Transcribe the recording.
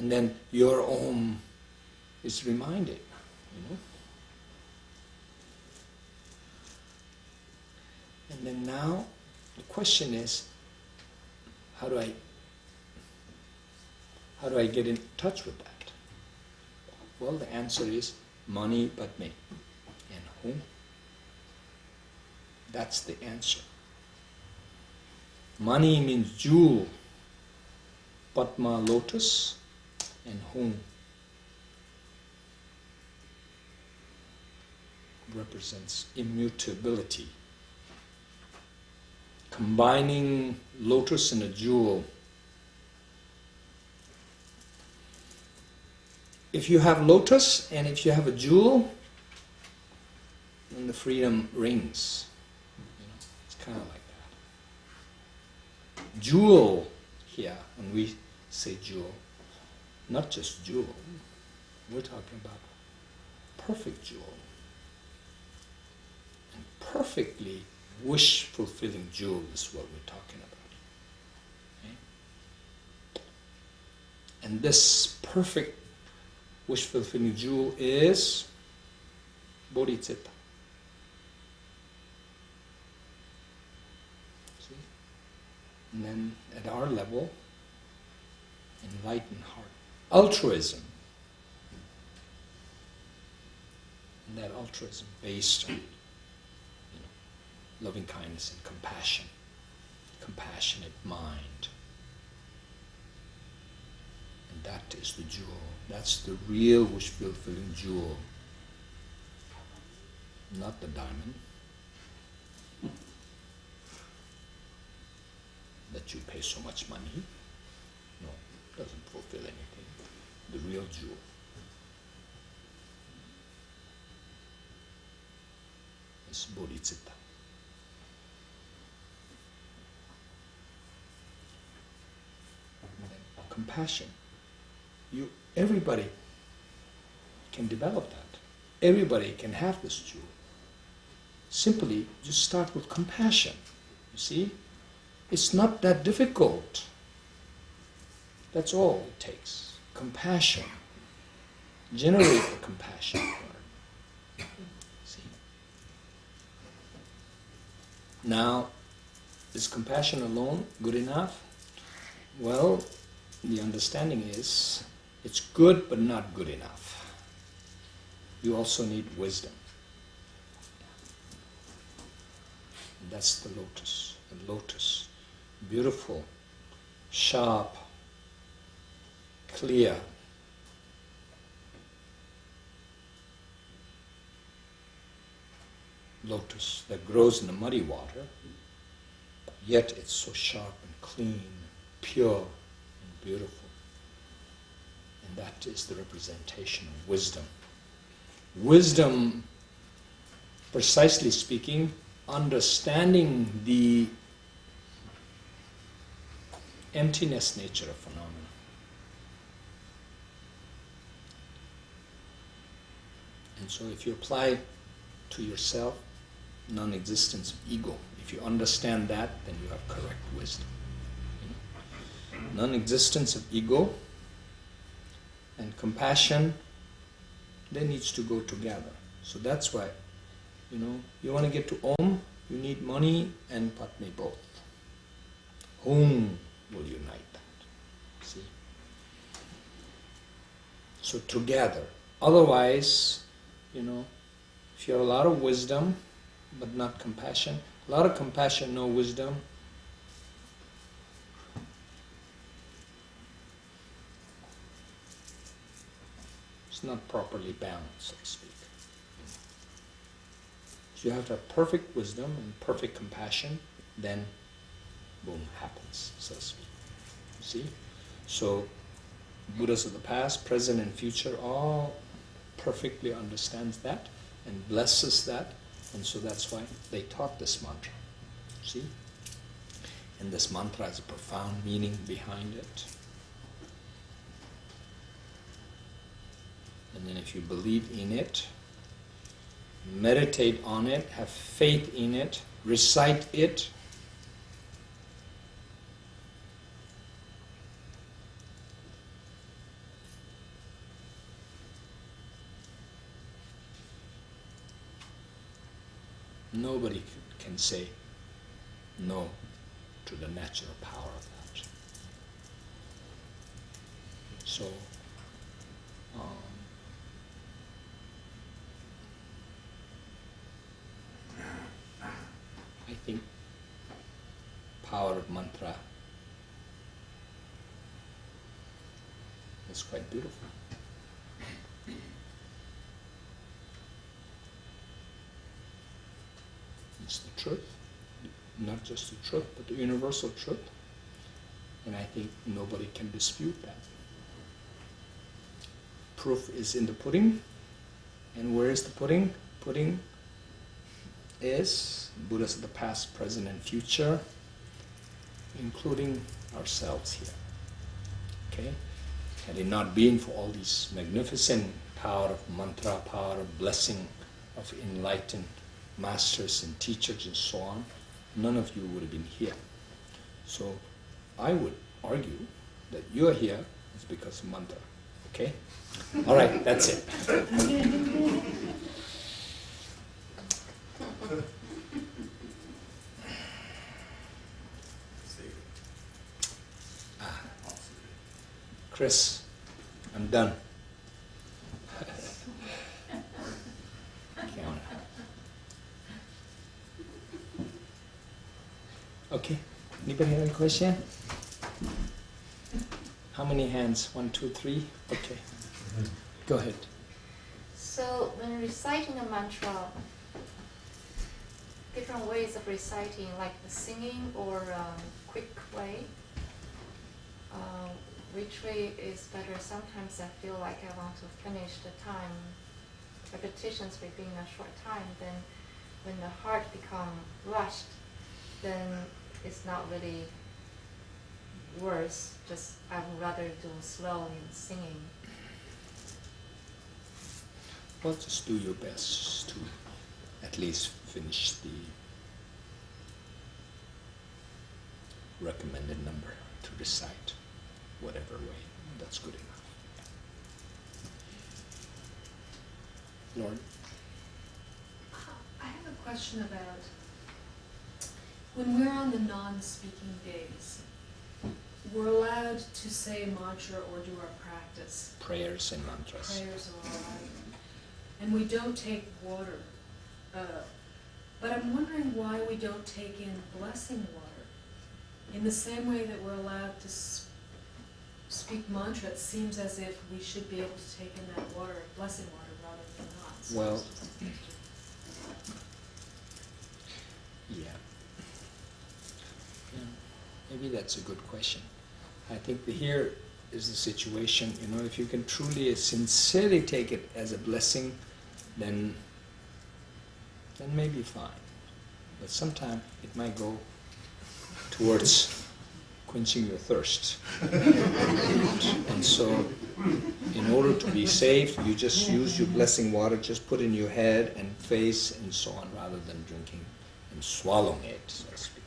And then your Om is reminded, you know. And then now the question is, how do I get in touch with that? Well, the answer is Mani Padme. And whom? That's the answer. Mani means jewel, Padma lotus, and whom represents immutability. Combining lotus and a jewel. If you have lotus and if you have a jewel, then the freedom rings. You know, it's kind of like that. Jewel here, when we say jewel, not just jewel, we're talking about perfect jewel. And perfectly wish-fulfilling jewel is what we're talking about. Okay? And this perfect wish-fulfilling jewel is bodhicitta. See? And then at our level, enlightened heart. Altruism. And that altruism based on loving kindness and compassion, compassionate mind. And that is the jewel. That's the real wish-fulfilling jewel. Not the diamond that you pay so much money. No, it doesn't fulfill anything. The real jewel. Is bodhicitta. Compassion. Everybody can develop that. Everybody can have this jewel. Simply just start with compassion. You see? It's not that difficult. That's all it takes. Compassion. Generate the compassion. See? Now, is compassion alone good enough? Well, the understanding is, it's good but not good enough. You also need wisdom. And that's the lotus. The lotus. Beautiful, sharp, clear. Lotus that grows in the muddy water, yet it's so sharp and clean, pure, beautiful. And that is the representation of wisdom. Wisdom, precisely speaking, understanding the emptiness nature of phenomena. And so if you apply to yourself non-existence of ego, if you understand that, then you have correct wisdom. Non-existence of ego and compassion, they need to go together. So that's why, you want to get to Om, you need Mani and Padme both. Whom will unite that? See? So together. Otherwise, if you have a lot of wisdom but not compassion, a lot of compassion, no wisdom, it's not properly balanced, so to speak. So you have to have perfect wisdom and perfect compassion, then boom, happens, so to speak. See? So Buddhas of the past, present and future all perfectly understands that and blesses that, and so that's why they taught this mantra. See? And this mantra has a profound meaning behind it. And then if you believe in it, meditate on it, have faith in it, recite it, Nobody can say no to the natural power of that. So, I think power of mantra is quite beautiful. It's the truth, not just the truth, but the universal truth. And I think nobody can dispute that. Proof is in the pudding. And where is the pudding? Pudding is Buddhas of the past, present, and future, including ourselves here. Okay? Had it not been for all these magnificent power of mantra, power of blessing, of enlightened masters and teachers and so on, none of you would have been here. So I would argue that you're here is because of mantra. Okay? All right, that's it. Chris, I'm done. Okay, anybody have a question? How many hands? 1, 2, 3? Okay, go ahead. So when reciting a mantra, different ways of reciting, like the singing or quick way, which way is better? Sometimes I feel like I want to finish the time, repetitions within a short time, then when the heart becomes rushed, then it's not really worse, just I would rather do slow in singing. Well, just do your best to at least finish the recommended number to recite, whatever way, that's good enough. Lord? I have a question about when we're on the non-speaking days, we're allowed to say mantra or do our practice. Prayers and mantras. Prayers are allowed. And we don't take water. But I'm wondering why we don't take in blessing water. In the same way that we're allowed to speak mantra, it seems as if we should be able to take in that water, blessing water, rather than not. So well, yeah. Maybe that's a good question. I think here is the situation, if you can truly, sincerely take it as a blessing, then maybe fine. But sometimes it might go towards quenching your thirst. And so, in order to be safe, you just use your blessing water, just put in your head and face and so on, rather than drinking and swallowing it, so to speak.